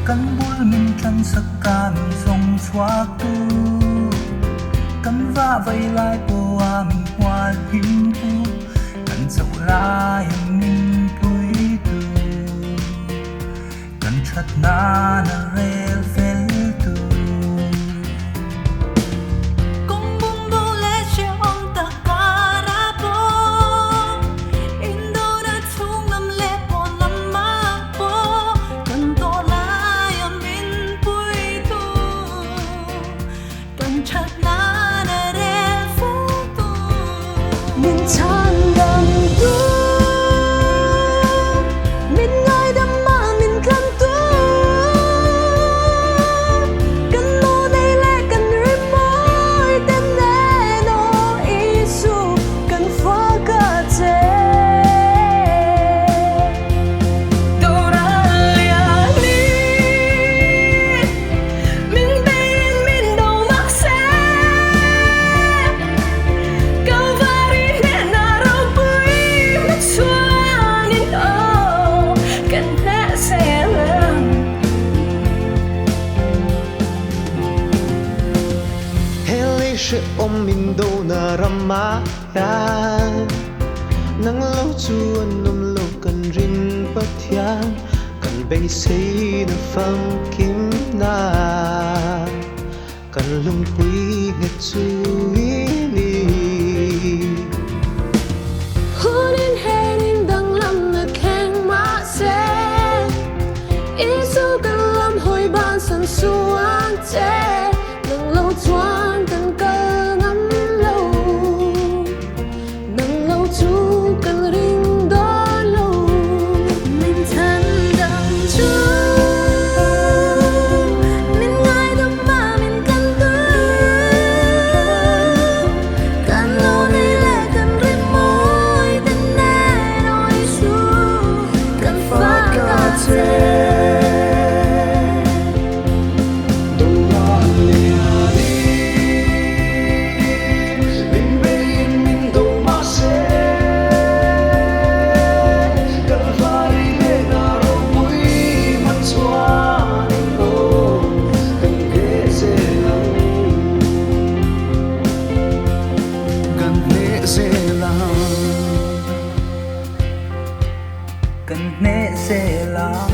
kan bul min tran saka min song swak tu kan va vai lai po a min hwal him pu kan chau lai min pui tu kan that na na rel fel tu Kung bumbule siya ang takarapo Indo na tungam lepo lamang po Kanto laya min pui tu Kan chat na na rel fel tu Min chan dam tu Min ngai dam ma min kan tu Kan lo nei le kan ri moi Ten ne no isu kan fa ka che Doralia ni Min bain min do mak se Kau vari ne na ro pui Mat suanin o Kan ne se lang Hele she om min do na rama ya nang lo chuan num lo kan rin pathian kan bei sei na pham kim na kan lung pui nge chui ni Hunin henin dang lam na keng ma se Isu kan lam hoi ban san suan che Nang lo chuan kan kal ngam lo Nang lo chu kan ring do lo Min than dang chu Min ngai dam ma min kan tu Kan lo nei le kan ri moi Ten ne no isu kan fa ka che kan ne se lang